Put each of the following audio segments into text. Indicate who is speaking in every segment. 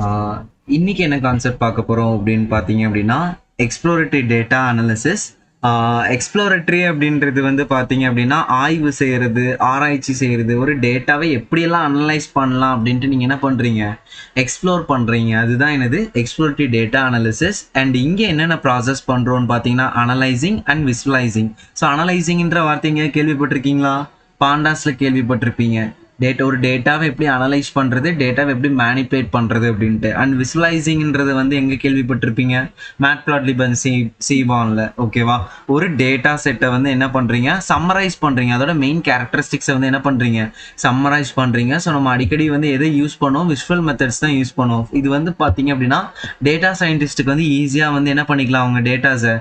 Speaker 1: ஆஹ் இன்னைக்கு என்ன கான்செப்ட் பார்க்க போகிறோம் அப்படின்னு பார்த்தீங்க அப்படின்னா எக்ஸ்ப்ளோரேட்டரி டேட்டா அனாலிசிஸ். எக்ஸ்ப்ளோரேட்டரி அப்படின்றது வந்து பார்த்தீங்க அப்படின்னா ஆய்வு செய்கிறது, ஆராய்ச்சி செய்கிறது, ஒரு டேட்டாவை எப்படியெல்லாம் அனலைஸ் பண்ணலாம் அப்படின்ட்டு நீங்கள் என்ன பண்ணுறீங்க, எக்ஸ்ப்ளோர் பண்ணுறீங்க. அதுதான் என்னது எக்ஸ்ப்ளோரேட்டரி டேட்டா அனாலிசிஸ். அண்ட் இங்கே என்னென்ன ப்ராசஸ் பண்ணுறோன்னு பார்த்தீங்கன்னா அனலைசிங் அண்ட் விசுவலைசிங். ஸோ அனலைசிங்ன்ற வார்த்தைங்க கேள்விப்பட்டிருக்கீங்களா? பாண்டாஸில் கேள்விப்பட்டிருப்பீங்க. ஒரு டேட்டாவை எப்படி அனலைஸ் பண்ணுறது, டேட்டாவை எப்படி மேனிப்புலேட் பண்ணுறது அப்படின்ட்டு. அண்ட் விசுவலைசிங்கிறது வந்து எங்கே கேள்விப்பட்டிருப்பீங்க? மேட்ப்ளாட்லிப் அண்ட் சீபானில். ஓகேவா? ஒரு டேட்டா செட்டை வந்து என்ன பண்ணுறீங்க, சம்மரைஸ் பண்ணுறீங்க. அதோட மெயின் கேரக்டரிஸ்டிக்ஸை வந்து என்ன பண்ணுறீங்க, சம்மரைஸ் பண்ணுறீங்க. ஸோ நம்ம அடிக்கடி வந்து எதை யூஸ் பண்ணுவோம், விஷுவல் மெத்தட்ஸ் தான் யூஸ் பண்ணுவோம். இது வந்து பார்த்தீங்க அப்படின்னா டேட்டா சயின்டிஸ்ட்டுக்கு வந்து ஈஸியாக வந்து என்ன பண்ணிக்கலாம், அவங்க டேட்டாஸை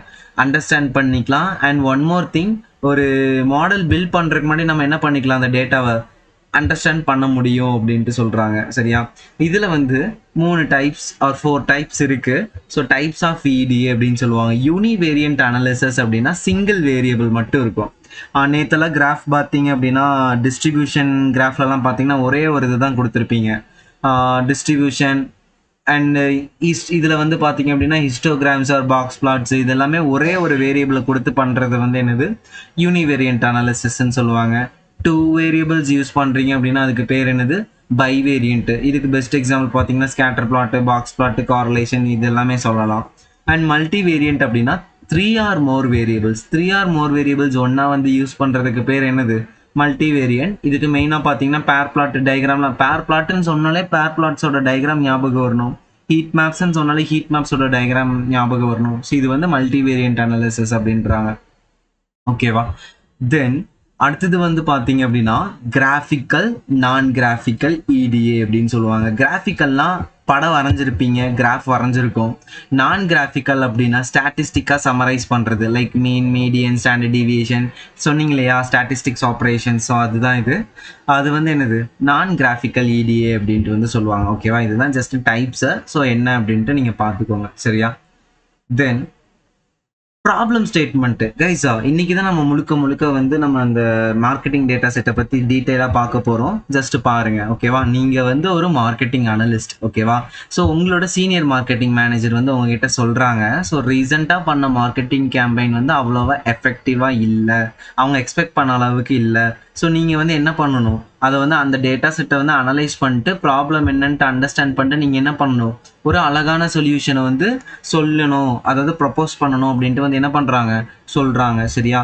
Speaker 1: அண்டர்ஸ்டாண்ட் பண்ணிக்கலாம். அண்ட் ஒன் மோர் திங், ஒரு மாடல் பில்ட் பண்ணுறதுக்கு முன்னாடி நம்ம என்ன பண்ணிக்கலாம், அந்த டேட்டாவை அண்டர்ஸ்டாண்ட் பண்ண முடியும் அப்படின்ட்டு சொல்கிறாங்க. சரியா? இதில் வந்து 3 டைப்ஸ் ஆர் 4 டைப்ஸ் இருக்குது. ஸோ டைப்ஸ் ஆஃப் இடி அப்படின்னு சொல்லுவாங்க. யூனிவேரியன்ட் அனாலிசிஸ் அப்படின்னா சிங்கிள் வேரியபிள் மட்டும் இருக்கும். நேற்றுலாம் கிராஃப் பார்த்தீங்க அப்படின்னா டிஸ்ட்ரிபியூஷன் கிராஃப்லலாம் பார்த்தீங்கன்னா ஒரே ஒரு இது தான் கொடுத்துருப்பீங்க, டிஸ்ட்ரிபியூஷன். அண்ட் இதில் வந்து பார்த்தீங்க அப்படின்னா ஹிஸ்டோகிராம்ஸ் ஆர் பாக்ஸ் பிளாட்ஸ் இது எல்லாமே ஒரே ஒரு வேரியபிளை கொடுத்து பண்ணுறது வந்து என்னது, யூனிவேரியன்ட் அனாலிசிஸ்ன்னு சொல்லுவாங்க. 2 வேரியபிள்ஸ் யூஸ் பண்ணுறீங்க அப்படின்னா அதுக்கு பேர் என்னது, பைவேரியன்ட். இதுக்கு பெஸ்ட் எக்ஸாம்பிள் பார்த்தீங்கன்னா scatter plot, box plot, correlation இது எல்லாமே சொல்லலாம். அண்ட் மல்டி வேரியன்ட் அப்படின்னா 3 or more variables. 3 or more variables ஒன்றா வந்து யூஸ் பண்ணுறதுக்கு பேர் என்னது, மல்டி வேரியன்ட். இதுக்கு மெயினாக பார்த்தீங்கன்னா பேர் பிளாட் டயக்ராம்லாம், பேர் பிளாட்னு சொன்னாலே பேர் பிளாட்ஸோட டயக்ராம் ஞாபகம் வரணும். ஹீட் மேப்ஸ்ன்னு சொன்னாலே ஹீட் மேப்ஸோட டயக்ராம் ஞாபகம் வரணும். ஸோ இது வந்து மல்டி வேரியன்ட் அனாலிசிஸ் அப்படின்றாங்க. ஓகேவா? தென் அடுத்தது வந்து பார்த்தீங்க அப்படின்னா கிராஃபிக்கல், நான் கிராஃபிக்கல் இடிஏ அப்படின்னு சொல்லுவாங்க. கிராஃபிக்கல்னால் படம் வரைஞ்சிருப்பீங்க, கிராஃப் வரைஞ்சிருக்கும். நான் கிராஃபிக்கல் அப்படின்னா ஸ்டாட்டிஸ்டிக்காக சம்மரைஸ் பண்ணுறது, லைக் மீன், மீடியன், ஸ்டாண்டர்ட் டீவியேஷன் சொன்னீங்க இல்லையா, ஸ்டாட்டிஸ்டிக்ஸ் ஆப்ரேஷன். ஸோ அதுதான் இது. அது வந்து என்னது, நான் கிராஃபிக்கல் இடிஏ அப்படின்ட்டு வந்து சொல்லுவாங்க. ஓகேவா? இதுதான் ஜஸ்ட் டைப்ஸை. ஸோ என்ன அப்படின்ட்டு நீங்கள் பார்த்துக்கோங்க. சரியா? தென் ப்ராப்ளம் ஸ்டேட்மெண்ட் கைஸா, இன்னைக்கு தான் நம்ம முழுக்க வந்து நம்ம அந்த மார்க்கெட்டிங் டேட்டா செட்டை பற்றி டீட்டெயிலாக பார்க்க போகிறோம். ஜஸ்ட் பாருங்க. ஓகேவா? நீங்கள் வந்து ஒரு மார்க்கெட்டிங் அனலிஸ்ட். ஓகேவா? ஸோ உங்களோட சீனியர் மார்க்கெட்டிங் மேனேஜர் வந்து உங்ககிட்ட சொல்கிறாங்க, ஸோ ரீசெண்டாக பண்ண மார்க்கெட்டிங் கேம்பெயின் வந்து அவ்வளோவா எஃபெக்டிவாக இல்லை, அவங்க எக்ஸ்பெக்ட் பண்ண அளவுக்கு இல்லை. ஸோ நீங்கள் வந்து என்ன பண்ணணும், அதை வந்து அந்த டேட்டா செட்டை வந்து அனலைஸ் பண்ணிட்டு ப்ராப்ளம் என்னன்ட்டு அண்டர்ஸ்டாண்ட் பண்ணிட்டு நீங்கள் என்ன பண்ணணும், ஒரு அழகான சொல்யூஷனை வந்து சொல்லணும், அதாவது ப்ரப்போஸ் பண்ணணும் அப்படின்ட்டு வந்து என்ன பண்ணுறாங்க, சொல்கிறாங்க. சரியா?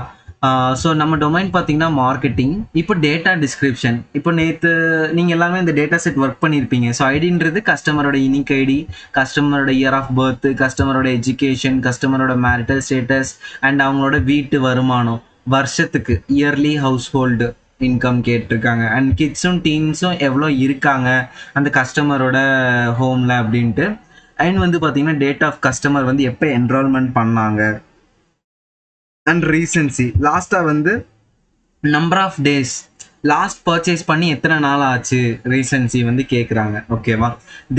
Speaker 1: ஸோ நம்ம டொமைன் பார்த்தீங்கன்னா மார்க்கெட்டிங். இப்போ டேட்டா டிஸ்கிரிப்ஷன். இப்போ நேற்று நீங்கள் எல்லாமே இந்த டேட்டா செட் ஒர்க் பண்ணியிருப்பீங்க. ஸோ ஐடின்றது கஸ்டமரோட யூனிக் ஐடி, கஸ்டமரோட இயர் ஆஃப் பர்த், கஸ்டமரோட எஜுகேஷன், கஸ்டமரோட மேரிட்டல் ஸ்டேட்டஸ், அண்ட் அவங்களோட வீட்டு வருமானம் வருஷத்துக்கு, இயர்லி ஹவுஸ் ஹோல்டு இன்கம் கேட்டிருக்காங்க. அண்ட் கிட்ஸும் டீன்ஸும் எவ்வளோ இருக்காங்க அந்த கஸ்டமரோட ஹோமில் அப்படின்ட்டு. அண்ட் வந்து பார்த்தீங்கன்னா டேட் ஆஃப் கஸ்டமர் வந்து எப்போ என்ரோல்மெண்ட் பண்ணாங்க, அண்ட் ரீசன்சி. லாஸ்ட்டாக வந்து number of days, last purchase பண்ணி எத்தனை நாள் ஆச்சு, ரீசன்சி வந்து கேட்குறாங்க. ஓகேவா?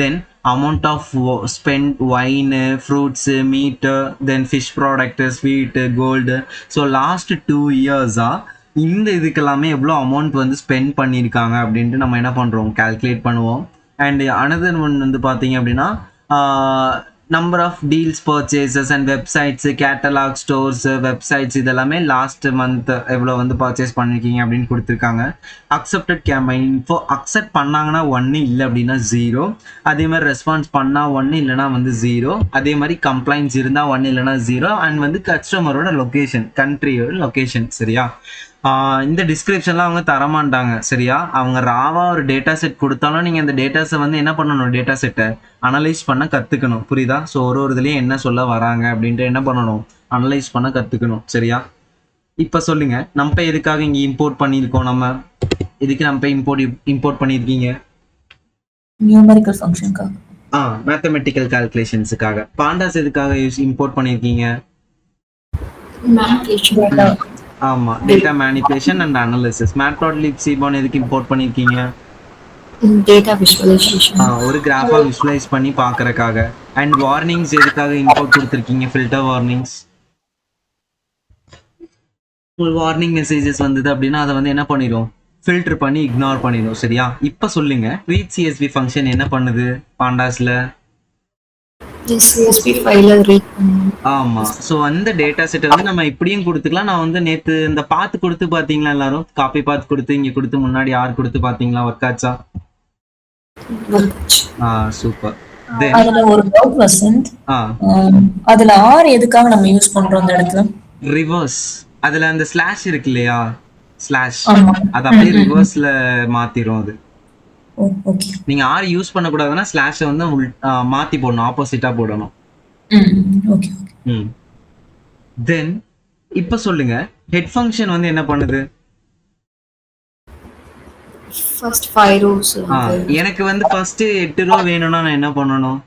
Speaker 1: Then amount of spend, wine, fruits, meat, then fish product, sweet, gold. So last 2 இயர்ஸாக இந்த இதுக்கெல்லாமே எவ்வளோ அமௌண்ட் வந்து ஸ்பெண்ட் பண்ணியிருக்காங்க அப்படின்ட்டு நம்ம என்ன பண்ணுறோம், கால்குலேட் பண்ணுவோம். அண்ட் அனதர் ஒன் வந்து பார்த்தீங்க அப்படின்னா number of deals, purchases and websites, catalogue, stores, websites இதெல்லாமே லாஸ்ட் மந்த் எவ்வளோ வந்து பர்ச்சேஸ் பண்ணியிருக்கீங்க அப்படின்னு கொடுத்துருக்காங்க. அக்செப்டட் கேம்பெயின் இன்ஃபோ, அக்செப்ட் பண்ணாங்கன்னா 1, இல்லை அப்படின்னா 0. அதே மாதிரி ரெஸ்பான்ஸ் பண்ணால் 1, இல்லைனா வந்து 0. அதே மாதிரி கம்ப்ளைண்ட்ஸ் இருந்தால் 1, இல்லைனா 0. அண்ட் வந்து கஸ்டமரோட லொக்கேஷன், கண்ட்ரியோட லொக்கேஷன். சரியா? இந்த டிஸ்கிரிப்ஷன்லாம் அவங்க தரமாட்டாங்க. சரியா? அவங்க ராவாக ஒரு டேட்டா செட் கொடுத்தாலும் நீங்கள் அந்த டேட்டாஸை வந்து என்ன பண்ணணும், டேட்டா செட்டை அனலைஸ் பண்ண கற்றுக்கணும். புரியுதா? ஸோ ஒரு இதுலேயும் என்ன சொல்ல வராங்க அப்படின்ட்டு என்ன பண்ணணும், அனலைஸ் பண்ண கற்றுக்கணும். சரியா? இப்போ சொல்லுங்கள், நம்ம எதுக்காக இங்கே இம்போர்ட் பண்ணியிருக்கோம், நம்ம எதுக்கு நம்ம இம்போர்ட் பண்ணியிருக்கீங்க?
Speaker 2: நியூமெரிக்கல் ஃபங்க்ஷனுக்காக.
Speaker 1: மேத்தமெட்டிக்கல் கால்குலேஷன்ஸுக்காக. பாண்டாஸ் எதுக்காக இம்போர்ட் பண்ணியிருக்கீங்க? ஆமாம், டேட்டா மேனிபுலேஷன் அண்ட் அனாலிசிஸ். மேட்ப்ளாட்லிப் சீபான் எதுக்கு இம்போர்ட் பண்ணியிருக்கீங்க?
Speaker 2: Data visualisation.
Speaker 1: ஒரு கிராஃபா விஷுவலைஸ் பண்ணி பார்க்கறதுக்காக. அண்ட் வார்னிங்ஸ் எதுக்காக இம்போர்ட் கொடுத்துருக்கீங்க? Filter warnings. வார்னிங் மெசேஜஸ் வந்தது அப்படின்னா அதை வந்து என்ன பண்ணிடும், ஃபில்டர் பண்ணி இக்னோர் பண்ணிடும். சரியா? இப்போ சொல்லுங்க, ரீட் சிஎஸ்வி ஃபங்க்ஷன் என்ன பண்ணுது பாண்டாஸ்ல?
Speaker 2: CSV ஃபைல ரீட் பண்ணணும்.
Speaker 1: ஆமா. ஸோ அந்த டேட்டா செட்டை வந்து நம்ம இப்படியும் கொடுத்துக்கலாம். நான் வந்து நேற்று இந்த பாத்து கொடுத்து பார்த்தீங்களா? எல்லாரும் காப்பி பாத்து கொடுத்து இங்கே கொடுத்து முன்னாடி யார் கொடுத்து பார்த்தீங்களா? ஒர்க் ஆச்சா? சூப்பர்.
Speaker 2: அதுல ஒரு டவுட் வசந்த், அதுல ஆர் எதுக்காக நம்ம யூஸ் பண்றோம் அந்த இடத்துல?
Speaker 1: ரிவர்ஸ். அதுல அந்த ஸ்லாஷ் இருக்கு இல்லையா? ஸ்லாஷ் அது அப்படியே ரிவர்ஸ்ல மாத்திரும் அது.
Speaker 2: ஓகே.
Speaker 1: நீங்க ஆர் யூஸ் பண்ண கூடாதுன்னா ஸ்லாஷை வந்து மாத்தி போடணும், ஆப்போசிட்டா போடணும்.
Speaker 2: ஓகே.
Speaker 1: தென் இப்ப சொல்லுங்க, ஹெட் ஃபங்க்ஷன் வந்து என்ன பண்ணுது?
Speaker 2: First 5 rows.
Speaker 1: எனக்கு வந்து ஃபர்ஸ்ட் 8 ரோ வேணும்னா நான் என்ன பண்ணணும்?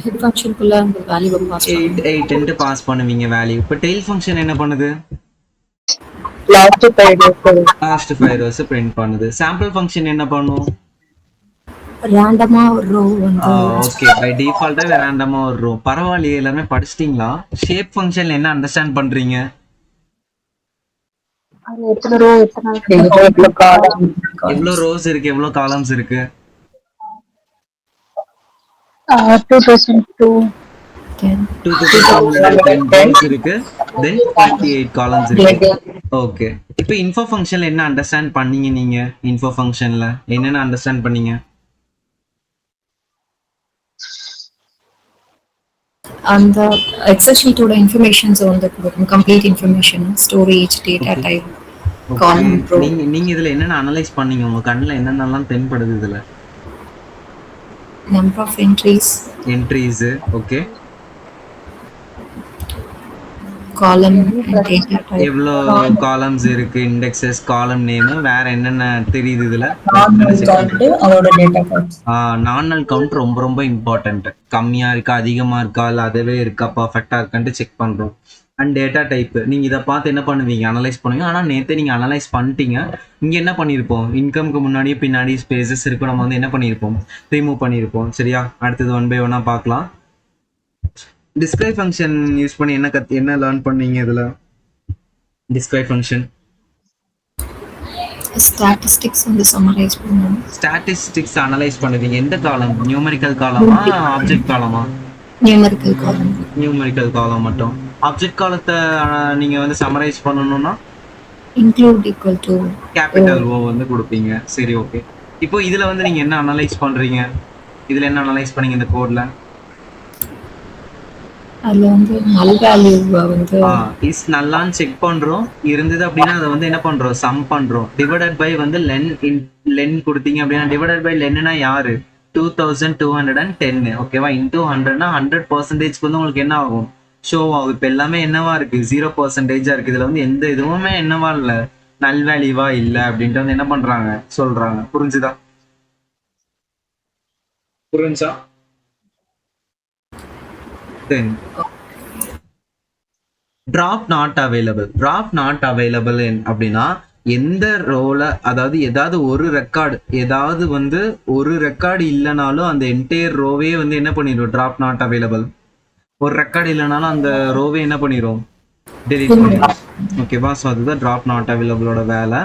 Speaker 2: ஹெட் ஃபங்க்ஷனுக்குள்ள அந்த வேல்யூவை பாஸ் பண்ணணும்.
Speaker 1: 8 ன்னு பாஸ் பண்ணுவீங்க வேல்யூ. இப்ப டெயில் ஃபங்க்ஷன் என்ன பண்ணுது?
Speaker 3: லாஸ்ட்
Speaker 1: 5 rows பிரிண்ட் பண்ணுது. சாம்பிள் ஃபங்க்ஷன் என்ன பண்ணும்?
Speaker 2: ரேண்டமா ஒரு ரோ வந்து
Speaker 1: ஓகே, பை டிஃபால்ட்டா ரேண்டமா ஒரு ரோ. பரவாயில்லையே, எல்லாமே படிச்சிட்டீங்களா? ஷேப் ஃபங்க்ஷன்ல என்ன அண்டர்ஸ்டாண்ட் பண்றீங்க? எவ்வளவு ரோஸ் இருக்கு, எவ்வளவு காலம்ஸ் இருக்கு? 2210 இருக்கு. தென் 28 காலம்ஸ் இருக்கு. ஓகே. இப்போ இன்ஃபோ ஃபங்க்ஷன்ல என்ன அண்டர்ஸ்டாண்ட் பண்ணீங்க நீங்க? இன்ஃபோ ஃபங்க்ஷன்ல என்னென்ன அண்டர்ஸ்டாண்ட் பண்ணீங்க?
Speaker 2: அந்த எக்ஸல் ஷீட்டோட இன்ஃபர்மேஷன்ஸ் வந்து கொடுக்கும். Complete information, storage, data type, காலம், ரோ.
Speaker 1: நீங்க இதுல என்னென்ன அனலைஸ் பண்ணீங்க? உங்க கண்ணுல என்னென்னலாம் தென்படுது இதுல?
Speaker 2: Number of entries,
Speaker 1: okay.
Speaker 2: Column and data type,
Speaker 1: எவ்வளோ காலம்ஸ் இருக்கு, இண்டெக்ஸஸ், காலம் நேம், வேற என்னென்ன தெரியுது இதுல?
Speaker 2: அவரோட டேட்டா டைப்ஸ்.
Speaker 1: நார்மல் கவுண்ட் ரொம்ப ரொம்ப இம்பார்ட்டன்ட். கம்மியா இருக்கா, அதிகமா இருக்கா, இல்ல அதுவே இருக்கா, பர்ஃபெக்டா இருக்கான்ட்டு செக் பண்றோம். அண்ட் டேட்டா டைப் நீங்க இதை பார்த்து என்ன பண்ணுவீங்க? அனலைஸ் பண்ணுவீங்க. ஆனா நேற்று நீங்க அனலைஸ் பண்ணிட்டீங்க. இங்க என்ன பண்ணியிருப்போம்? இன்கம்க்கு முன்னாடியே பின்னாடி ஸ்பேசஸ் இருக்கும், நம்ம வந்து என்ன பண்ணியிருப்போம்? ரிமூவ் பண்ணியிருப்போம். சரியா? அடுத்தது 1 by 1 பார்க்கலாம். டிஸ்கிரைப் ஃபங்க்ஷன் யூஸ் பண்ணி என்ன லேர்ன் பண்ணீங்க இதுல? டிஸ்கிரைப் ஃபங்க்ஷன்
Speaker 2: ஸ்டாட்டிஸ்டிக்ஸ் வந்து சம்மரைஸ் பண்ணுவோம்.
Speaker 1: ஸ்டாட்டிஸ்டிக்ஸ் அனலைஸ் பண்ணுவீங்க. எந்த காலம்? நியூமெரிக்கல் காலமா, ஆப்ஜெக்ட் காலமா?
Speaker 2: நியூமெரிக்கல் காலம்.
Speaker 1: நியூமெரிக்கல் காலம் மட்டும். ஆப்ஜெக்ட் காலத்தை நீங்க வந்து சம்மரைஸ் பண்ணணும்னா
Speaker 2: include equal to
Speaker 1: capital O வந்து கொடுப்பீங்க. சரி, ஓகே. இப்போ இதுல வந்து நீங்க என்ன அனலைஸ் பண்றீங்க? இதுல என்ன அனலைஸ் பண்ணீங்க இந்த கோட்ல?
Speaker 2: அதுல வந்து நல் வேல்யூவை வந்து
Speaker 1: இஸ் நல்லான்னு செக் பண்றோம். இருந்தது அப்படின்னா அதை வந்து என்ன பண்றோம்? சம் பண்றோம். டிவைடட் பை வந்து லென் கொடுத்தீங்க அப்படின்னா, டிவைடட் பை லென்னா யாரு? 2210. ஓகேவா? இன்டூ 100னா 100% வந்து உங்களுக்கு என்ன ஆகும்? ஷோ ஆகும். இப்போ எல்லாமே என்னவா இருக்கு? 0% இருக்கு. இதுல வந்து எந்த இதுவுமே என்னவா இல்ல, நல் வேல்யூவா இல்ல அப்படின்ட்டு வந்து என்ன பண்றாங்க? சொல்றாங்க. புரிஞ்சுதா? புரிஞ்சா? தென் drop not available. drop not available அப்படின்னா எந்த ரோல, அதாவது ஏதாவது ஒரு ரெக்கார்டு இல்லைனாலும் அந்த என்டையர் ரோவே வந்து என்ன பண்ணிடும்? drop not available. ஒரு ரெக்கார்டு இல்லைனாலும் அந்த ரோவே என்ன பண்ணிடும்? டெலீட் பண்ணிடும். ஓகேவா? ஸோ அதுதான் drop not available வேலை.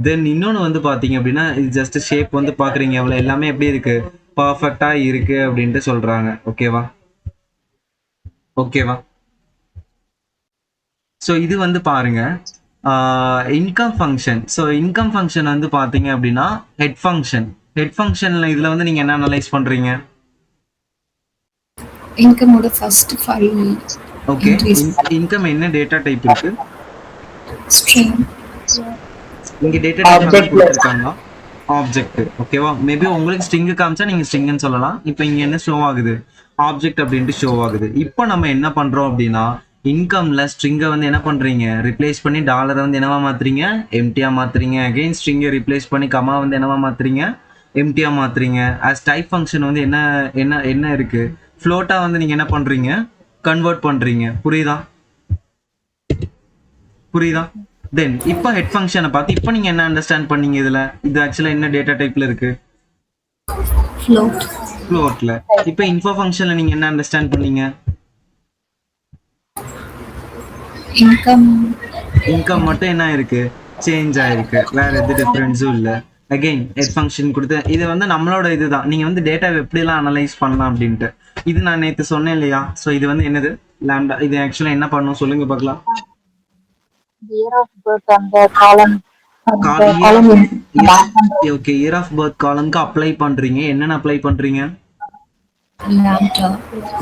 Speaker 1: தென் இன்னொன்று வந்து பார்த்தீங்க அப்படின்னா, இது ஜஸ்ட் ஷேப் வந்து பார்க்குறீங்க, எவ்வளோ எல்லாமே எப்படி இருக்கு? பர்ஃபெக்டா இருக்கு அப்படின்ட்டு சொல்றாங்க. ஓகேவா? ஸோ இது வந்து பாருங்க, income function. So income function வந்து பார்த்தீங்க அப்படின்னா ஹெட் ஃபங்க்ஷன்ல இதில் வந்து நீங்கள் என்ன அனலைஸ் பண்ணுறீங்க?
Speaker 2: இன்கமோட ஃபர்ஸ்ட் 5.
Speaker 1: ஓகே. இன்கம் என்ன டேட்டா டைப் இருக்கு?
Speaker 2: ஸ்ட்ரிங்.
Speaker 1: இங்கே டேட்டா டைப் கொடுத்துருக்காங்க, ஆப்ஜெக்ட். ஓகேவா? மேபி உங்களுக்கு ஸ்ட்ரிங் காமிச்சா நீங்கள் ஸ்ட்ரிங்னு சொல்லலாம். இப்போ இங்கே என்ன ஷோ ஆகுது? ஆப்ஜெக்ட் அப்படின்ட்டு ஷோ ஆகுது. இப்போ நம்ம என்ன பண்ணுறோம் அப்படின்னா, இன்கம்ல ஸ்ட்ரிங்கை வந்து என்ன பண்றீங்க? ரிப்ளேஸ் பண்ணி டாலரை வந்து என்னவா மாத்துறீங்க? எம்டியா மாத்துறீங்க. அகைன் ஸ்ட்ரிங்கை ரிப்ளேஸ் பண்ணி கமா வந்து என்னவா மாத்துறீங்க? எம்டியா மாத்துறீங்க. as டைப் ஃபங்க்ஷன் வந்து என்ன இருக்கு? ஃப்ளோட்டா வந்து நீங்க என்ன பண்றீங்க? கன்வெர்ட் பண்றீங்க. புரியுதா? தென் இப்போ ஹெட் ஃபங்க்ஷனை பார்த்து இப்போ நீங்க என்ன அண்டர்ஸ்டாண்ட் பண்ணீங்க? இதுல இது ஆக்சுவலா என்ன டேட்டா டைப்ல இருக்கு? ஃப்ளோட்ல. இப்போ இன்ஃபோ ஃபங்க்ஷன்ல நீங்க என்ன அண்டர்ஸ்டாண்ட் பண்ணீங்க? இன்கம் மட்டும் என்ன இருக்கு? சேஞ்ச் ஆயிருக்கு, வேற எது டிஃபரன்ஸும் இல்லை. அகைன் ஹெட் ஃபங்க்ஷன் கொடுத்து இது வந்து நம்மளோட இதுதான், நீங்க வந்து டேட்டாவை எப்படிலாம் அனலைஸ் பண்ணலாம் அப்படின்ட்டு. இது நான் நேற்று சொன்னேன் இல்லையா? ஸோ இது வந்து என்னது லாம்டா, இது ஆக்சுவலா என்ன பண்ணணும் சொல்லுங்க பார்க்கலாம்.
Speaker 3: Year of birth and the column.
Speaker 1: Okay, year of birth காலம்க்கு அப்ளை பண்றீங்க. என்னென்ன அப்ளை பண்றீங்க?
Speaker 2: lambda.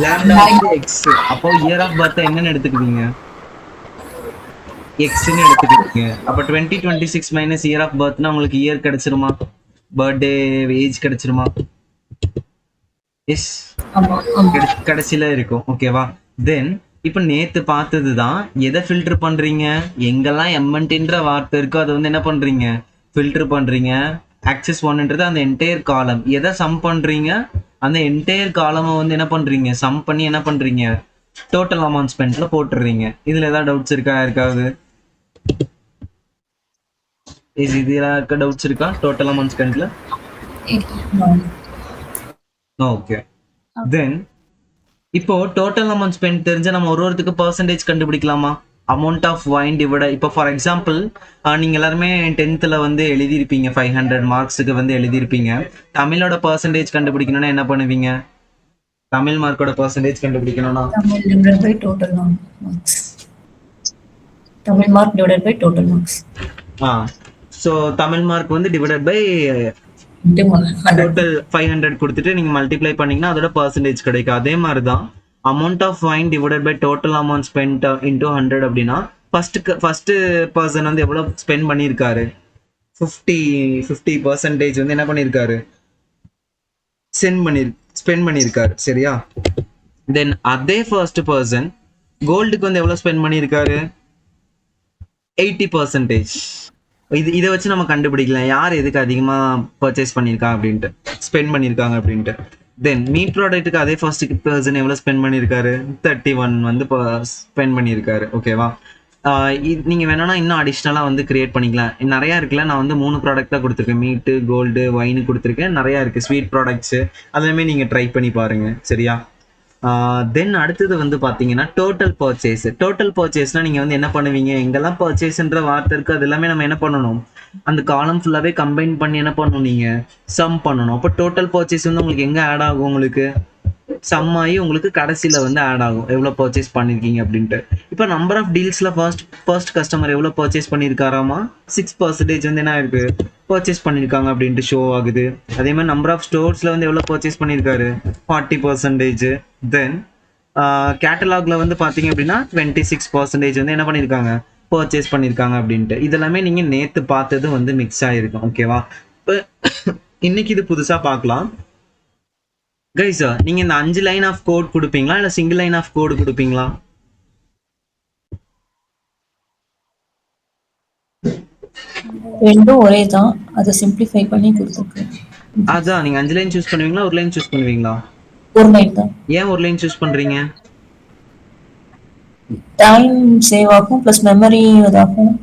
Speaker 1: Lambda x. அப்போ இயர் ஆஃப் பர்த் என்னன்னு எடுத்துக்குவீங்க? எக்ஸ்ன்னு எடுத்துக்கிட்டீங்க. அப்போ 2026 மைனஸ் இயர் ஆஃப் பர்த்னா உங்களுக்கு இயர் கிடைச்சிருமா? பர்த்டே ஏஜ் கிடைச்சிருமா? எஸ்,
Speaker 2: ஆமா ஆமா.
Speaker 1: கடைசியில இருக்கும். ஓகேவா? தென் இப்போ நேத்து பார்த்தது தான். எதை ஃபில்டர் பண்றீங்க? எங்கெல்லாம் எம்என்டின்ற வார்த்தை இருக்கோ அதை வந்து என்ன பண்றீங்க? ஃபில்டர் பண்றீங்க. ஆக்சஸ் ஒன்ன்றது அந்த என்டையர் காலம். எதை சம் பண்றீங்க? அந்த என்டையர் காலமை வந்து என்ன பண்றீங்க? சம் பண்ணி என்ன பண்றீங்க? டோட்டல் அமௌண்ட் ஸ்பெண்ட்ல போட்டுறீங்க. இதுல ஏதாவது டவுட்ஸ் இருக்கா யாருக்காவது? இதுல இருக்க டவுட்ஸ் இருக்கா டோட்டல் அமௌண்ட் ஸ்பெண்ட்ல? ஓகே. தென் இப்போ டோட்டல் அமௌண்ட் ஸ்பெண்ட் தெரிஞ்சா நம்ம ஒருத்தருக்கு பர்சன்டேஜ் கண்டுபிடிக்கலாமா? Amount of wine divide. இப்போ ஃபார் எக்ஸாம்பிள் நீங்க எல்லாருமே 10th வந்து எழுதியிருப்பீங்க, 500 மார்க்ஸுக்கு வந்து எழுதியிருப்பீங்க. தமிழோட பர்சன்டேஜ் கண்டுபிடிக்கணும்னா என்ன பண்ணுவீங்க? தமிழ் மார்க்கோட பர்சன்டேஜ் கண்டுபிடிக்கணும்னா
Speaker 2: Tamil divided by total marks. Tamil mark divided by total marks.
Speaker 1: So Tamil mark வந்து டிவைடட் பை
Speaker 2: Into 100.
Speaker 1: டோட்டல் 500 கொடுத்துட்டு நீங்க மல்டிப்ளை பண்ணீங்கன்னா அதோட பர்சன்டேஜ் கிடைக்கும். அதே மாதிரி தான் amount of fine divided by total amount spend into 100 அப்படின்னா ஃபர்ஸ்ட் பர்சன் வந்து எவ்வளோ ஸ்பெண்ட் பண்ணியிருக்காரு? 50% வந்து என்ன பண்ணியிருக்காரு? ஸ்பெண்ட் பண்ணியிருக்காரு. சரியா? தென் அதே ஃபர்ஸ்ட் பர்சன் கோல்டுக்கு வந்து எவ்வளோ ஸ்பெண்ட் பண்ணியிருக்காரு? 80%. இதை வச்சு நம்ம கண்டுபிடிக்கலாம் யார் எதுக்கு அதிகமாக பர்ச்சேஸ் பண்ணியிருக்கா அப்படின்ட்டு, ஸ்பெண்ட் பண்ணியிருக்காங்க அப்படின்ட்டு. தென் மீட் ப்ராடக்ட்டுக்கு அதே ஃபர்ஸ்ட் பர்சன் எவ்வளோ ஸ்பெண்ட் பண்ணியிருக்காரு? 31 வந்து ஸ்பெண்ட் பண்ணியிருக்காரு. ஓகேவா? நீங்கள் வேணும்னா இன்னும் அடிஷ்னலாக வந்து கிரியேட் பண்ணிக்கலாம். நிறையா இருக்குல்ல, நான் வந்து 3 ப்ராடக்ட் தான் கொடுத்துருக்கேன். மீட்டு, கோல்டு, வைனு கொடுத்துருக்கேன். நிறையா இருக்குது ஸ்வீட் ப்ராடக்ட்ஸு, அதெல்லாமே நீங்கள் ட்ரை பண்ணி பாருங்கள். சரியா? தென் அடுத்தது வந்து பார்த்தீங்கன்னா டோட்டல் பர்ச்சேஸ்னால் நீங்கள் வந்து என்ன பண்ணுவீங்க? எங்கெல்லாம் பர்ச்சேஸ்ன்ற வார்த்தை இருக்குது அது எல்லாமே நம்ம என்ன பண்ணணும்? அந்த காலம் ஃபுல்லாகவே கம்பைன் பண்ணி என்ன பண்ணணும்? நீங்கள் சம் பண்ணணும். அப்போ டோட்டல் பர்ச்சேஸ் வந்து உங்களுக்கு எங்கே ஆட் ஆகும்? உங்களுக்கு சம் ஆகி உங்களுக்கு கடைசியில் வந்து ஆட் ஆகும் எவ்வளோ பர்ச்சேஸ் பண்ணியிருக்கீங்க அப்படின்ட்டு. இப்போ நம்பர் ஆஃப் டீல்ஸில் ஃபர்ஸ்ட் கஸ்டமர் எவ்வளோ பர்ச்சேஸ் பண்ணியிருக்காராமா? 6% வந்து என்ன இருக்கு? பர்ச்சேஸ் பண்ணியிருக்காங்க அப்படின்ட்டு ஷோ ஆகுது. அதே மாதிரி நம்பர் ஆஃப் ஸ்டோர்ஸில் வந்து எவ்வளோ பர்ச்சேஸ் பண்ணியிருக்காரு? 40%. தென் கேட்டலாகில் வந்து பார்த்தீங்க அப்படின்னா 26% வந்து என்ன பண்ணியிருக்காங்க? பர்ச்சேஸ் பண்ணியிருக்காங்க அப்படின்ட்டு. இதெல்லாமே நீங்கள் நேற்று பார்த்தது வந்து மிக்ஸ் ஆகிருக்கும். ஓகேவா? இப்போ இன்னைக்கு இது புதுசாக பார்க்கலாம். கைஸ், நீங்க இந்த 5 லைன் ஆஃப் கோட் கொடுப்பீங்களா இல்ல சிங்கிள் லைன் ஆஃப் கோட் கொடுப்பீங்களா?
Speaker 4: ரெண்டும் ஒரே தான், அதை சிம்பிளிஃபை பண்ணி கொடுத்துருக்கேன்.
Speaker 1: அதான் நீங்க 5 லைன் சூஸ் பண்ணுவீங்களா ஒரு லைன் சூஸ் பண்ணுவீங்களா?
Speaker 4: ஒரு லைன் தான்.
Speaker 1: ஏன் ஒரு லைன் சூஸ் பண்றீங்க?
Speaker 4: டைம் சேவ் ஆகும், ப்ளஸ் மெமரி இதாகும்.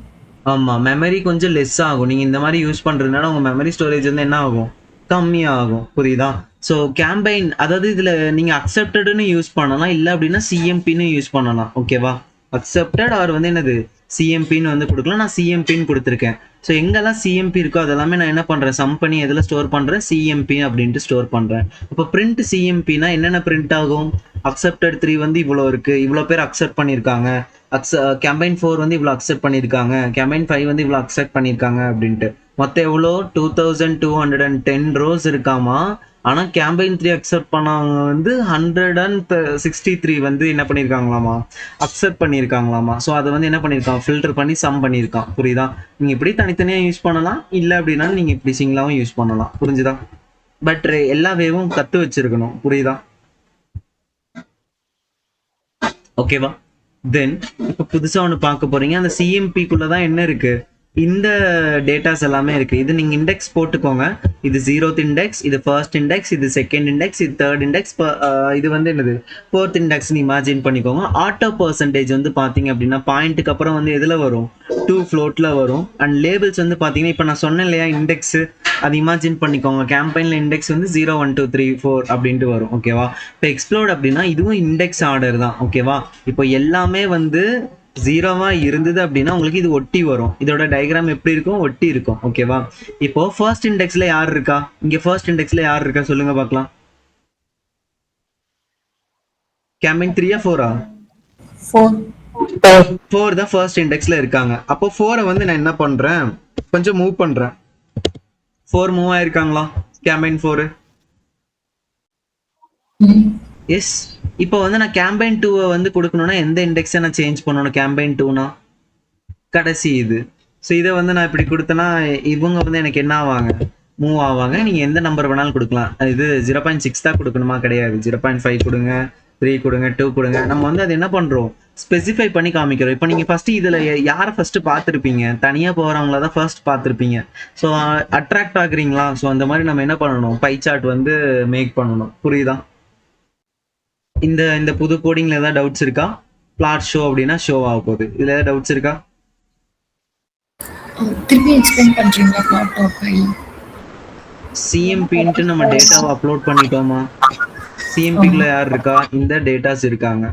Speaker 1: ஆமா, மெமரி கொஞ்சம் லெஸ் ஆகும். நீங்க இந்த மாதிரி யூஸ் பண்றதுனால உங்க மெமரி ஸ்டோரேஜ் வந்து என்ன ஆகும்? கம்மியாகும். புரியுதா? ஸோ கேம்பெயின், அதாவது இதுல நீங்க அக்செப்டட்னு யூஸ் பண்ணலாம், இல்லை அப்படின்னா சிஎம்பின்னு யூஸ் பண்ணலாம். ஓகேவா? அக்செப்டட் ஆர் வந்து என்னது சிஎம்பின்னு வந்து கொடுக்கலாம். நான் சிஎம்பின்னு கொடுத்துருக்கேன். ஸோ எங்கெல்லாம் சிஎம்பி இருக்கோ அதெல்லாமே நான் என்ன பண்ணுறேன்? சம் பண்ணி எதில் ஸ்டோர் பண்ணுறேன்? சிஎம்பி அப்படின்ட்டு ஸ்டோர் பண்ணுறேன். இப்போ பிரிண்ட் சிஎம்பினா என்னென்ன பிரிண்ட் ஆகும்? அக்செப்டட் 3 வந்து இவ்வளோ இருக்குது, இவ்வளோ பேர் அக்செப்ட் பண்ணியிருக்காங்க. கேம்பெயின் 4 வந்து இவ்வளோ அக்செப்ட் பண்ணியிருக்காங்க, கேம்பெயின் 5 வந்து இவ்வளோ அக்செப்ட் பண்ணியிருக்காங்க அப்படின்ட்டு. மொத்தம் எவ்வளோ? 2210 ரோஸ் இருக்காமா. ஆனால் கேம்பெயின் 3 அக்செப்ட் பண்ணவங்க வந்து 163 வந்து என்ன பண்ணியிருக்காங்களாமா? அக்செப்ட் பண்ணியிருக்காங்களாமா. ஸோ அதை வந்து என்ன பண்ணியிருக்கான்? ஃபில்டர் பண்ணி சம் பண்ணியிருக்கான். புரியுதா? நீங்கள் இப்படி தனித்தனியாக யூஸ் பண்ணலாம், இல்லை அப்படின்னா நீங்கள் இப்படி சிங்கிளாகவும் யூஸ் பண்ணலாம். புரிஞ்சுதா? பட் எல்லா வேவும் கற்று வச்சிருக்கணும். புரியுதா? ஓகேவா? தென் இப்போ புதுசாக ஒன்று பார்க்க போறீங்க. அந்த சிஎம்பிக்குள்ளே தான் என்ன இருக்கு? இந்த டேட்டாஸ் எல்லாமே இருக்கு. இது நீங்க இண்டெக்ஸ் போட்டுக்கோங்க. இது 0th இண்டெக்ஸ், இது ஃபர்ஸ்ட் இண்டெக்ஸ், இது செகண்ட் இண்டெக்ஸ், இது தேர்ட் இண்டெக்ஸ், இது வந்து என்னது 4th இண்டெக்ஸ் இமேஜின் பண்ணிக்கோங்க. ஆட்டோ பர்சன்டேஜ் வந்து பாத்தீங்க அப்படின்னா பாயிண்ட்டுக்கு அப்புறம் வந்து எதுல வரும்? 2 floatல வரும். அண்ட் லேபிள்ஸ் வந்து பாத்தீங்கன்னா இப்போ நான் சொன்னேன் இல்லையா இண்டெக்ஸ், அது இமேஜின் பண்ணிக்கோங்க. கேம்பெயின்ல இண்டெக்ஸ் வந்து 0 1 2 3 4 அப்படின்ட்டு வரும். ஓகேவா? இப்போ எக்ஸ்ப்ளோர்ட் அப்படின்னா இதுவும் இண்டெக்ஸ் ஆர்டர் தான். ஓகேவா? இப்போ எல்லாமே வந்து ஜீரோவா இருந்தது அப்படின்னா உங்களுக்கு இது ஒட்டி வரும். இதோட டயக்ராம் எப்படி இருக்கும்? ஒட்டி இருக்கும். ஓகேவா? இப்போ ஃபர்ஸ்ட் இண்டெக்ஸ்ல யார் இருக்கா? இங்க ஃபர்ஸ்ட் இண்டெக்ஸ்ல யார் இருக்கா சொல்லுங்க பார்க்கலாம். கேம்பின் 3 4
Speaker 4: 4.
Speaker 1: 4 தான் ஃபர்ஸ்ட் இண்டெக்ஸ்ல இருக்காங்க. அப்போ 4 வந்து நான் என்ன பண்றேன், கொஞ்சம் மூவ் பண்றேன். 4 மூவ் ஆயிருக்காங்களா? Campaign 4 S. இப்போ வந்து நான் கேம்பைன் 2 வந்து கொடுக்கணும்னா எந்த இண்டெக்ஸை நான் சேஞ்ச் பண்ணணும்? கேம்பைன் 2னா கடைசி இது. ஸோ இதை வந்து நான் இப்படி கொடுத்தேன்னா இவங்க வந்து எனக்கு என்ன ஆவாங்க? மூவ் ஆவாங்க. நீங்கள் எந்த நம்பர் வேணாலும் கொடுக்கலாம். இது 0.6 தான் கொடுக்கணுமா? கிடையாது. 0.5 கொடுங்க, 3 கொடுங்க, 2 கொடுங்க. நம்ம வந்து அது என்ன பண்ணுறோம், ஸ்பெசிஃபை பண்ணி காமிக்கிறோம். இப்போ நீங்கள் ஃபஸ்ட்டு இதில் யாரை ஃபஸ்ட்டு பார்த்துருப்பீங்க? தனியாக போகிறவங்கள தான் ஃபர்ஸ்ட் பார்த்துருப்பீங்க. So attract ஆகுறீங்களா? ஸோ அந்த மாதிரி நம்ம என்ன பண்ணணும், பை சார்ட் வந்து மேக் பண்ணணும். புரியுதா? இந்த இந்த புது கோடிங்கில் ஏதாவது டவுட்ஸ் இருக்கா? பிளாட் ஷோ அப்படின்னா ஷோ ஆக போகுது. இதில் ஏதாவது டவுட்ஸ் இருக்கா?
Speaker 2: திருப்பி எக்ஸ்பிளைன் பண்றீங்களா? பிளாட் ஆஃப் பை
Speaker 1: சிஎம்பின்ட்டு நம்ம டேட்டாவை அப்லோட் பண்ணிட்டோமா? சிஎம்பிக்குள்ள யார் இருக்கா? இந்த டேட்டாஸ் இருக்காங்க.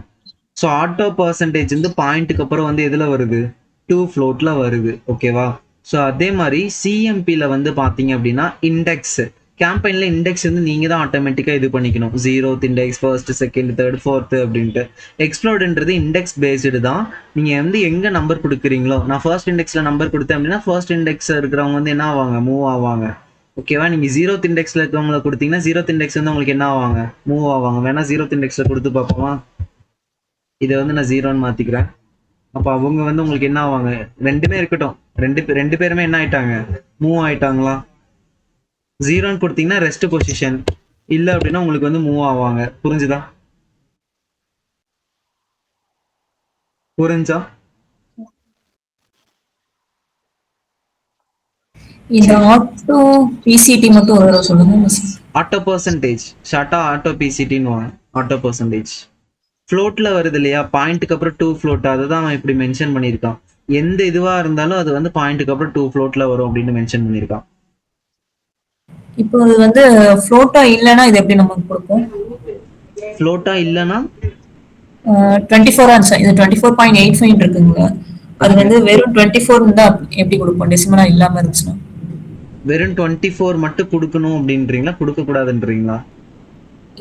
Speaker 1: ஸோ ஆட்டோ பர்சன்டேஜ் வந்து பாயிண்ட்டுக்கு அப்புறம் வந்து எதில் வருது? 2 ஃப்ளோட்டில் வருது. ஓகேவா? ஸோ அதே மாதிரி சிஎம்பியில் வந்து பார்த்தீங்க அப்படின்னா இண்டெக்ஸ், கேம்பெயினில் இண்டெக்ஸ் வந்து நீங்கள் தான் ஆட்டோமேட்டிக்காக இது பண்ணிக்கணும். 0th index, first, second, third, fourth அப்படின்ட்டு. எக்ஸ்ப்ளோர்டுன்றது இண்டெக்ஸ் பேஸ்டு தான். நீங்கள் வந்து எங்கே நம்பர் கொடுக்குறீங்களோ, நான் ஃபர்ஸ்ட் இண்டெக்ஸில் நம்பர் கொடுத்தேன் அப்படின்னா ஃபர்ஸ்ட் இண்டெக்ஸ் இருக்கிறவங்க வந்து என்ன ஆவாங்க? மூவ் ஆவாங்க. ஓகேவா? நீங்கள் 0th இண்டெக்ஸில் இருக்கவங்களை கொடுத்தீங்கன்னா 0th இண்டெக்ஸ் வந்து உங்களுக்கு என்ன ஆவாங்க? மூவ் ஆவாங்க. வேணா 0th இண்டெக்ஸில் கொடுத்து பார்ப்போமா? இதை வந்து நான் 0ன்னு மாற்றிக்கிறேன். அப்போ அவங்க வந்து உங்களுக்கு என்ன ஆவாங்க? ரெண்டுமே இருக்கட்டும். ரெண்டு பேருமே என்ன ஆயிட்டாங்க? மூவ் ஆயிட்டாங்களா? 0ன்னு கொடுத்தீங்கன்னா ரெஸ்ட் பொசிஷன், இல்லை அப்படின்னா உங்களுக்கு வந்து மூவ் ஆவாங்க. புரிஞ்சுதா? புரிஞ்சா?
Speaker 4: இந்த ஆட்டோ பிசிடி மட்டும் ஒரு தடவை சொல்லுங்க மிஸ்.
Speaker 1: ஆட்டோ பர்சன்டேஜ், ஷார்ட்டா ஆட்டோ பிசிடின்னு வாங்க. ஆட்டோ பர்சன்டேஜ் ஃப்ளோட்ல வருது இல்லையா? பாயிண்ட்டுக்கு அப்புறம் 2 ஃப்ளோட், அதை தான் அவன் இப்படி மென்ஷன் பண்ணியிருக்கான். எந்த இதுவா இருந்தாலும் அது வந்து பாயிண்ட்டுக்கு அப்புறம் 2 ஃப்ளோட்ல வரும் அப்படின்னு மென்ஷன் பண்ணியிருக்கான்.
Speaker 4: இப்போ இது வந்து ஃப்ளோட்டா இல்லைன்னா இது எப்படி நமக்கு கொடுக்கும்?
Speaker 1: ஃப்ளோட்டா இல்லைன்னா
Speaker 4: 24 ஆன்சர் இது 24.85 இருக்குங்க. அது வந்து வெறும் 24 தான் எப்படி கொடுப்போம்? டெசிமலா இல்லாம இருந்துச்சுன்னா
Speaker 1: வெறும் 24 மட்டும் கொடுக்கணும் அப்படின்றீங்களா, கொடுக்க கூடாதுன்றீங்களா?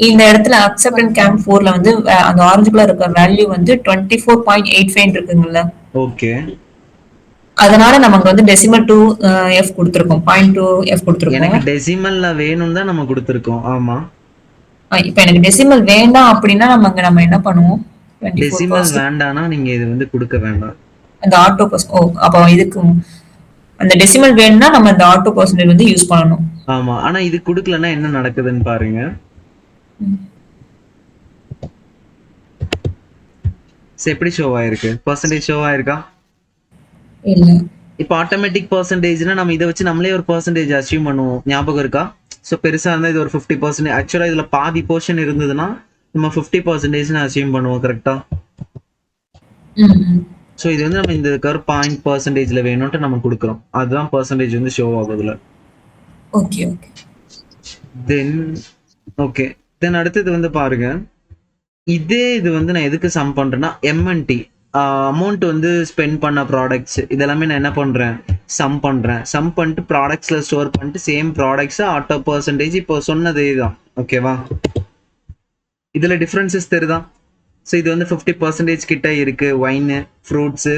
Speaker 4: இந்த இடத்துல அக்செப்ட் அண்ட் கேம்ப் 4ல வந்து அந்த ஆரஞ்சுக்குள்ள இருக்க வேல்யூ வந்து 24.85 இருக்குங்கல்ல.
Speaker 1: ஓகே.
Speaker 4: அதனால நமக்கு வந்து டெசிமல் 2 எஃப் கொடுத்துருக்கோம், 0.2 எஃப் கொடுத்துருக்கோம்.
Speaker 1: எனக்கு டெசிமல்ல வேணும் தான் நம்ம கொடுத்துருக்கோம். ஆமா.
Speaker 4: இப்போ எனக்கு டெசிமல் வேண்டாம் அப்படின்னா நம்ம என்ன பண்ணுவோம்?
Speaker 1: டெசிமல் வேண்டாம்னா நீங்க இது வந்து கொடுக்க வேண்டாம்.
Speaker 4: அந்த ஆட்டோ அப்போ இதுக்கு அந்த டெசிமல் வேணும்னா நம்ம இந்த ஆட்டோ பர்சன்டேஜ் வந்து யூஸ் பண்ணணும்.
Speaker 1: ஆமா. ஆனா இது கொடுக்கலன்னா என்ன நடக்குதுன்னு பாருங்க. எப்படி ஷோ ஆயிருக்கு? பர்சன்டேஜ் ஷோ ஆயிருக்கா?
Speaker 4: இல்ல.
Speaker 1: இப்போ ஆட்டோமேட்டிக் பர்சன்டேஜ்னா நம்ம இதை வச்சு நம்மளே ஒரு பர்சன்டேஜ் அச்சீவ் பண்ணுவோம். ஞாபகம் இருக்கா? ஸோ பெருசா இருந்தா இது ஒரு 50%. ஆக்சுவலா இதுல பாதி போர்ஷன் இருந்ததுன்னா நம்ம 50% அச்சீவ் பண்ணுவோம். கரெக்டா? ஸோ இது வந்து நம்ம இந்த கர் பாயிண்ட் பர்சன்டேஜ்ல வேணும்ட்டு நம்ம கொடுக்குறோம். அதுதான் பர்சன்டேஜ் வந்து ஷோ ஆகுதுல.
Speaker 4: Okay okay.
Speaker 1: தென் அடுத்தது வந்து பாருங்க, இதே இது வந்து நான் எதுக்கு சம் பண்றேன்னா எம்என்டி அமௌண்ட் வந்து ஸ்பெண்ட் பண்ண ப்ராடக்ட்ஸ் இதெல்லாமே நான் என்ன பண்றேன்? சம் பண்றேன். சம் பண்ணிட்டு ப்ராடக்ட்ஸ்ல ஸ்டோர் பண்ணிட்டு சேம் ப்ராடக்ட்ஸ் ஆட்டோ பர்சன்டேஜ் இப்போ சொன்னதே தான். ஓகேவா? இதுல டிஃபரன்சஸ் தெரியுதா? ஸோ இது வந்து 50% கிட்ட இருக்கு. ஒயின், ஃப்ரூட்ஸு,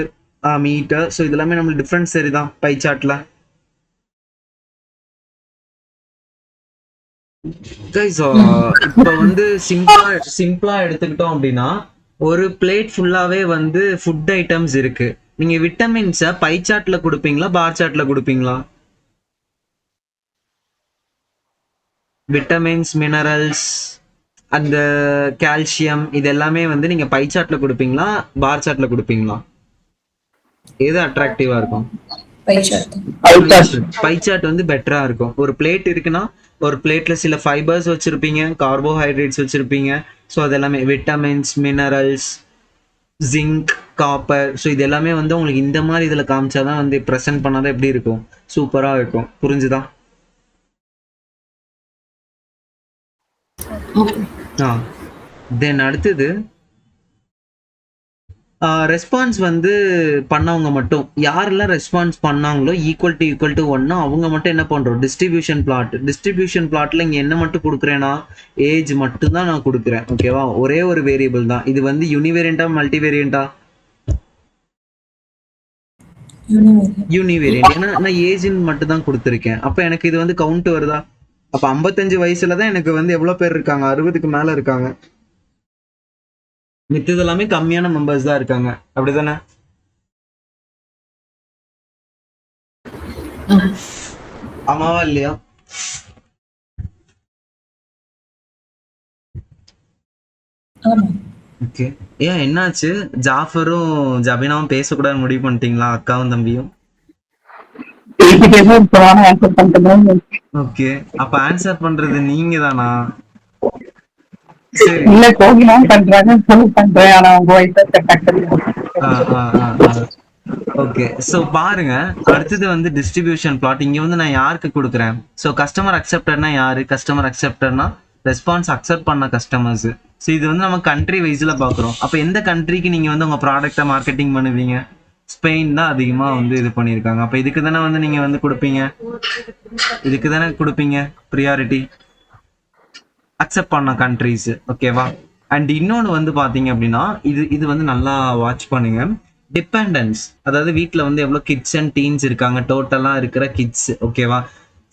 Speaker 1: மீட்டு. ஸோ இதெல்லாமே நம்மளுக்கு டிஃபரன்ஸ் தெரியுதா பை சார்ட்ல? இப்போ வந்து சிம்பிளா எடுத்துக்கிட்டோம் அப்படின்னா ஒரு பிளேட் ஃபுல்லாவே வந்து ஃபுட் ஐட்டம்ஸ் இருக்கு. நீங்க விட்டமின்ஸை பை சார்ட்ல கொடுப்பீங்களா, பார் சார்ட்ல கொடுப்பீங்களா? விட்டமின்ஸ், மினரல்ஸ், அந்த கால்சியம் இது எல்லாமே வந்து நீங்க பை சார்ட்ல கொடுப்பீங்களா, பார் சார்ட்ல கொடுப்பீங்களா? எது அட்ராக்டிவா இருக்கும்? பை சார்ட் வந்து பெட்டரா இருக்கும். ஒரு பிளேட் இருக்குன்னா ஒரு பிளேட்ல சில ஃபைபர்ஸ் வச்சிருப்பீங்க, கார்போஹைட்ரேட்ஸ் வச்சிருப்பீங்க. ஸோ அது எல்லாமே vitamins, minerals, zinc, copper. So இது எல்லாமே வந்து உங்களுக்கு இந்த மாதிரி இதுல காமிச்சாதான் வந்து ப்ரெசென்ட் பண்ணாதான் எப்படி இருக்கும்? சூப்பரா இருக்கும். புரிஞ்சுதா? தென் அடுத்தது ரெஸ்பான்ஸ் வந்து பண்ணவங்க மட்டும் யாரெல்லாம் ரெஸ்பான்ஸ் பண்ணாங்களோ ஈக்குவல் டு ஒன்னா அவங்க மட்டும் என்ன பண்றோம், டிஸ்ட்ரிபியூஷன் பிளாட்ல இங்க என்ன மட்டும் கொடுக்குறேன்னா ஏஜ் மட்டும் தான் நான் கொடுக்குறேன். ஓகேவா, ஒரே ஒரு வேரியபிள் தான். இது வந்து யூனிவேரியண்டா மல்டிவேரியண்டா? யூனிவேரியன்ட். ஏன்னா நான் ஏஜ்னு மட்டும் தான் கொடுத்துருக்கேன். அப்ப எனக்கு இது வந்து கவுண்ட் வருதா? அப்ப 55 வயசுல தான் எனக்கு வந்து எவ்வளவு பேர் இருக்காங்க, 60க்கு மேல இருக்காங்க. மித்தது எல்லாமே கம்மியான மெம்பர்ஸ் தான் இருக்காங்க, அப்படிதானே? ஆமாவா இல்லையா?
Speaker 4: ஆமா.
Speaker 1: ஓகே. ஏன் என்னாச்சு, ஜாஃபரும் ஜபினாவும் பேசக்கூடாதுன்னு முடிவு பண்ணிட்டீங்களா, அக்காவும் தம்பியும்? ஓகே, அப்ப ஆன்சர் பண்றது நீங்க தானா? சரி.
Speaker 5: இல்ல கோகிலாம் பண்றாங்க, ஃபுல் பண்றேன். ஆனா உங்க
Speaker 1: ஓகே, ஸோ பாருங்க, அடுத்தது வந்து டிஸ்ட்ரிபியூஷன் பிளாட். இங்க வந்து நான் யாருக்கு கொடுக்குறேன்? ஸோ கஸ்டமர் அக்செப்டர்னா யாரு? கஸ்டமர் அக்செப்டர்னா ரெஸ்பான்ஸ் அக்செப்ட் பண்ண கஸ்டமர்ஸ். ஸோ இது வந்து நம்ம கண்ட்ரி வைஸ்ல பாக்குறோம். அப்ப எந்த கண்ட்ரிக்கு நீங்க வந்து உங்க ப்ராடக்ட்டை மார்க்கெட்டிங் பண்ணுவீங்க? ஸ்பெயின் தான் அதிகமா வந்து இது பண்ணியிருக்காங்க. அப்ப இதுக்கு தானே வந்து நீங்க வந்து கொடுப்பீங்க, இதுக்கு தானே கொடுப்பீங்க ப்ரியாரிட்டி, அக்செப்ட் பண்ண கண்ட்ரிஸ். ஓகேவா? அண்ட் இன்னொன்று வந்து பார்த்தீங்க அப்படின்னா, இது வந்து நல்லா வாட்ச் பண்ணுங்க. டிபெண்டன்ஸ், அதாவது வீட்டில் வந்து எவ்வளோ கிட்ஸ் அண்ட் டீன்ஸ் இருக்காங்க, டோட்டலாக இருக்கிற கிட்ஸ். ஓகேவா?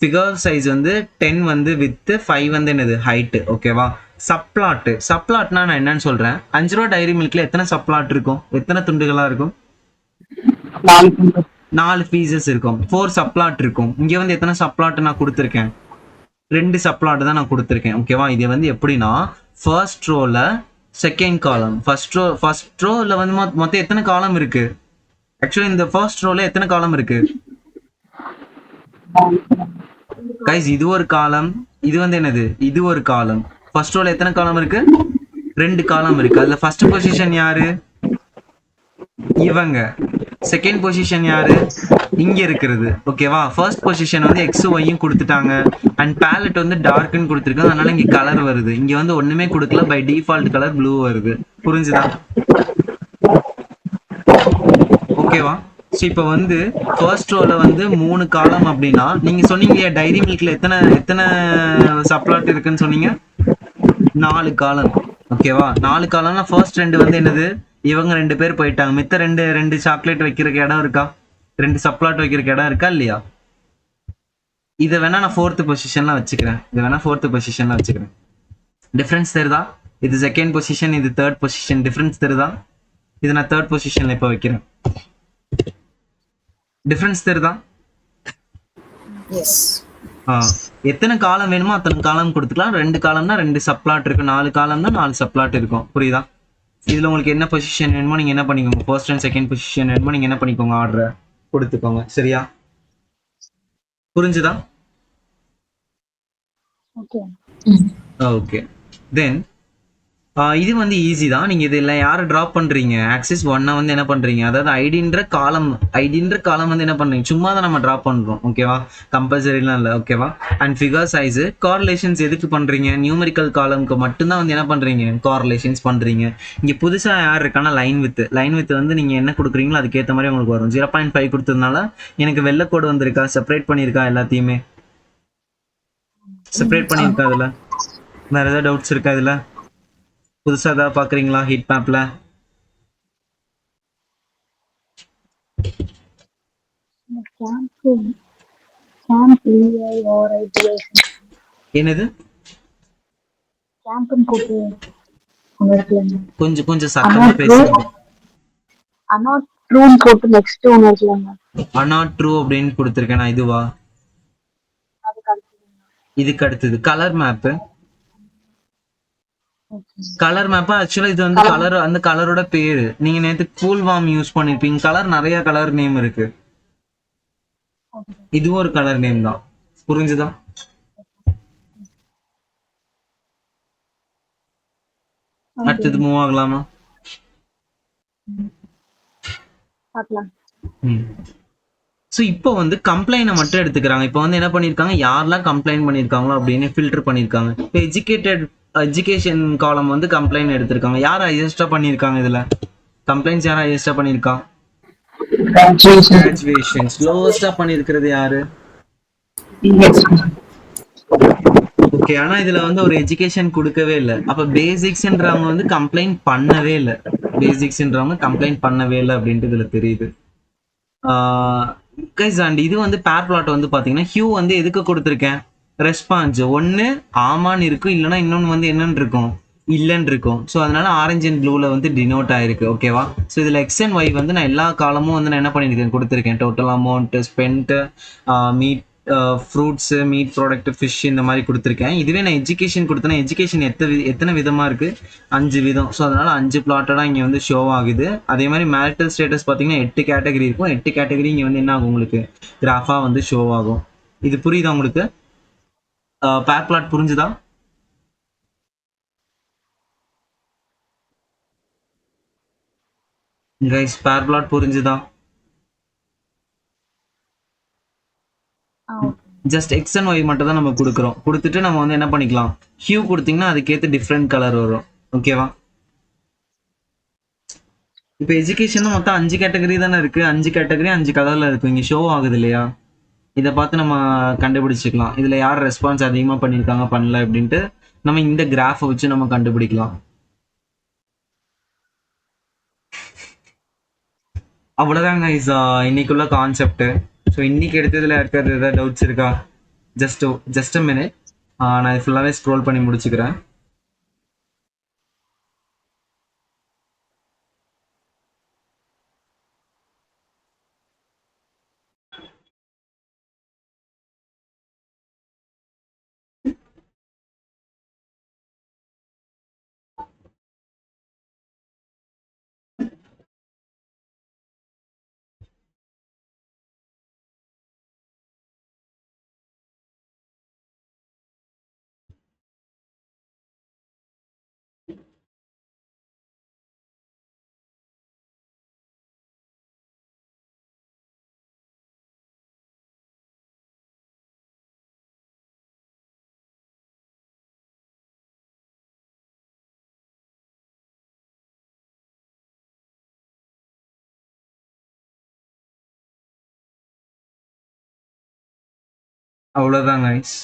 Speaker 1: ஃபிகர் சைஸ் வந்து 10 வந்து வித் 5 வந்து என்னது ஹைட்டு. ஓகேவா? சப்ளாட்னா நான் என்னன்னு சொல்கிறேன், 5 ரூபா டைரி மில்க்ல எத்தனை சப்ளாட் இருக்கும், எத்தனை துண்டுகளாக இருக்கும்? 4 பீசஸ் இருக்கும். 4 சப்ளாட் இருக்கும். இங்கே வந்து எத்தனை சப்ளாட் நான் கொடுத்துருக்கேன்? 2 சப்ளாட் தான் நான் கொடுத்துருக்கேன். ஓகேவா? இது வந்து எப்படின்னா, ஃபர்ஸ்ட் ரோல செகண்ட் காலம், ஃபர்ஸ்ட் ரோல வந்து மொத்தம் எத்தனை காலம் இருக்கு? ஆக்சுவலி இந்த ஃபர்ஸ்ட் ரோல எத்தனை காலம் இருக்கு கைஸ்? இது ஒரு காலம், இது வந்து என்னது, இது ஒரு காலம். ஃபர்ஸ்ட் ரோல எத்தனை காலம் இருக்கு? 2 காலம் இருக்கு. அதுல ஃபர்ஸ்ட் பொசிஷன் யாரு? இவங்க. செகண்ட் பொசிஷன் யாரு? இங்க இருக்கிறது. ஓகேவா? ஃபர்ஸ்ட் பொசிஷன் வந்து எக்ஸ் ஒய்யும் கொடுத்துட்டாங்க. அண்ட் பேலட் வந்து டார்க்னு கொடுத்துருக்காங்க, அதனால இங்க கலர் வருது. இங்க வந்து ஒண்ணுமே கொடுக்கல, பை டிஃபால்ட் கலர் ப்ளூ வருது. புரிஞ்சுதா? ஓகேவா? ஸோ இப்போ வந்து ஃபர்ஸ்ட் ரோல வந்து 3 காலம் அப்படின்னா, நீங்க சொன்னீங்க டைரி மில்க்ல எத்தனை சப்ளாட் இருக்குன்னு சொன்னீங்க? 4 காலம். ஓகேவா? 4 காலம்னா ஃபர்ஸ்ட் 2 வந்து என்னது, இவங்க 2 பேர் போயிட்டாங்க. மித்த ரெண்டு சாக்லேட் வைக்கிறதுக்கு இடம் இருக்கா? 2 சப்ளாட் வைக்கிறதுக்கு இடம் இருக்கா இல்லையா? இதை வேணா நான் 4th பொசிஷன்ல வச்சுக்கிறேன். டிஃபரன்ஸ் தெரியுதா? இது செகண்ட் பொசிஷன், இது தேர்ட் பொசிஷன். டிஃபரன்ஸ் தெரியுதா? இது நான் தேர்ட் பொசிஷன்ல இப்போ வைக்கிறேன். டிஃபரன்ஸ் தெரியுதா?
Speaker 2: எஸ்.
Speaker 1: எத்தனை காலம் வேணுமோ அத்தனை காலம் கொடுத்துக்கலாம். 2 காலம்னா 2 சப்ளாட் இருக்கும், 4 காலம்னா 4 சப்ளாட் இருக்கும். புரியுதா? இதுல உங்களுக்கு என்ன பொசிஷன் வேணுமோ நீங்க என்ன பண்ணிக்கோங்க, ஃபர்ஸ்ட் அண்ட் செகண்ட் பொசிஷன் வேணுமோ நீங்க என்ன பண்ணிக்கோங்க, ஆர்டரை கொடுத்துக்கோங்க. சரியா? புரிஞ்சுதா? ஓகே. தென் இது வந்து ஈஸி தான். நீங்க இதுல யாரை டிராப் பண்றீங்க, ஆக்சிஸ் 1 வந்து என்ன பண்றீங்க, அதாவது ஐடின்ற காலம் வந்து என்ன பண்றீங்க, சும்மா தான் நம்ம டிராப் பண்றோம். ஓகேவா? கம்பல்சரிலாம் இல்லை. ஓகேவா? அண்ட் ஃபிகர் சைஸ் கார்லேஷன்ஸ் எதுக்கு பண்றீங்க? நியூமெரிக்கல் காலம்க்கு மட்டும்தான் வந்து என்ன பண்றீங்க, கார்லேஷன்ஸ் பண்றீங்க. இங்க புதுசா யார் இருக்கானா, லைன் வித் வந்து நீங்க என்ன கொடுக்குறீங்களோ அதுக்கேற்ற மாதிரி உங்களுக்கு வரும். 0.5 கொடுத்ததுனால எனக்கு வெள்ளை கோடு வந்திருக்கா, செப்பரேட் பண்ணியிருக்கா, எல்லாத்தையுமே செப்பரேட் பண்ணியிருக்கா. அதுல வேற ஏதாவது டவுட்ஸ் இருக்கா? இதுல புதுசா ஏதாவது பாக்குறீங்களா ஹீட் மேப்ல? என்னது? கொஞ்சம் சத்தமா பேசுங்க.
Speaker 3: அனாட்
Speaker 1: ட்ரூ அப்படின்னு கொடுத்திருக்கேன் நான். இதுவா? இதுக்கு அடுத்தது கலர் மேப். ஆக்சுவலா இது வந்து கலர், அந்த கலரோட பேரு. நீங்க நேத்து கூல் வார்ம் யூஸ் பண்ணிருப்பீங்க. கலர் நிறைய கலர் நேம் இருக்கு. இது ஒரு கலர் நேம் தான். புரிஞ்சுதா? அடுத்தது மூவ் ஆகலாமா? ஸோ இப்போ வந்து கம்ப்ளைண்ட் மட்டும் எடுத்துக்கிறாங்க. இப்போ வந்து என்ன பண்ணியிருக்காங்க, யாரெல்லாம் கம்ப்ளைண்ட் பண்ணியிருக்காங்களோ அப்படின்னு ஃபில்டர் பண்ணியிருக்காங்க. இப்போ எஜுகேஷன் காலம் வந்து கம்ப்ளைண்ட் எடுத்திருக்காங்க. யார் ஹையஸ்டா பண்ணியிருக்காங்க இதுல? கம்ப்ளைண்ட்ஸ் யாரா ஹையஸ்டா பண்ணியிருக்கா?
Speaker 5: Graduation.
Speaker 1: கிராஜுவேஷன். லோவஸ்டா பண்ணியிருக்கிறது யாரு?
Speaker 5: Yes.
Speaker 1: ஓகே, ஆனா இதுல வந்து ஒரு எஜுகேஷன் கொடுக்கவே இல்லை. அப்ப பேசிக்ஸ்ன்றவங்க வந்து கம்ப்ளைண்ட் பண்ணவே இல்லை. பேசிக்ஸ்ன்றவங்க கம்ப்ளைண்ட் பண்ணவே இல்லை அப்படின்ட்டு இதுல தெரியுது. கைஸ் அண்ட் இது வந்து பேர் பிளாட் வந்து பாத்தீங்கன்னா ஹியூ வந்து எதுக்கு கொடுத்துருக்கேன்? ரெஸ்பான்ஸ் ஒன்னு ஆமான்னு இருக்கும், இல்லைன்னா இன்னொன்னு வந்து என்னன்னு இருக்கும், இல்லைன்னு இருக்கும். ஸோ அதனால ஆரஞ்சு அண்ட் ப்ளூல வந்து டினோட் ஆயிருக்கு. ஓகேவா? ஸோ இதுல எக்ஸ் அண்ட் ஒய் வந்து நான் எல்லா காலமும் வந்து நான் என்ன பண்ணியிருக்கேன், கொடுத்துருக்கேன். Total amount spend, meet, fruits, meet product, fish, இந்த மாதிரி கொடுத்துருக்கேன். இதுவே நான் எஜுகேஷன் கொடுத்தேன்னா எஜுகேஷன் எத்தனை விதமா இருக்கு? 5 விதம். ஸோ அதனால 5 பிளாட்டடா இங்க வந்து ஷோ ஆகுது. அதே மாதிரி மேரிட்டல் ஸ்டேட்டஸ் பார்த்தீங்கன்னா 8 கேட்டகரி இருக்கும். 8 கேட்டகரி இங்க வந்து என்ன ஆகும், உங்களுக்கு கிராஃபா வந்து ஷோ ஆகும். இது புரியுதா உங்களுக்கு? பேர் பிளாட் புரிஞ்சுதா? கைஸ் பேர் பிளாட் புரிஞ்சுதா? ஜஸ்ட் எக்ஸ் அண்ட் ஒய் மட்டும் தான் நம்ம கொடுக்குறோம். கொடுத்துட்டு நம்ம வந்து என்ன பண்ணிக்கலாம், ஹியூ கொடுத்தீங்கன்னா அதுக்கேற்ற டிஃப்ரெண்ட் கலர் வரும். ஓகேவா? இப்போ எஜுகேஷன் மொத்தம் 5 கேட்டகரி தானே இருக்கு. 5 கேட்டகரி 5 கலர்ல இருக்கு. இங்க ஷோ ஆகுது இல்லையா? இதை பார்த்து நம்ம கண்டுபிடிச்சிக்கலாம் இதுல யார் ரெஸ்பான்ஸ் அதிகமா பண்ணியிருக்காங்க பண்ணல அப்படின்ட்டு. நம்ம இந்த கிராஃபை வச்சு நம்ம கண்டுபிடிக்கலாம். அவ்வளவுதாங்க இன்னைக்குள்ள கான்செப்ட். ஸோ இன்னைக்கு எடுத்ததுல இருக்கிறது ஏதாவது டவுட்ஸ் இருக்கா? ஜஸ்ட் அ மினிட், நான் இது ஃபுல்லாவே ஸ்க்ரோல் பண்ணி முடிச்சுக்கிறேன். அவ்வளவுதான் கைஸ்.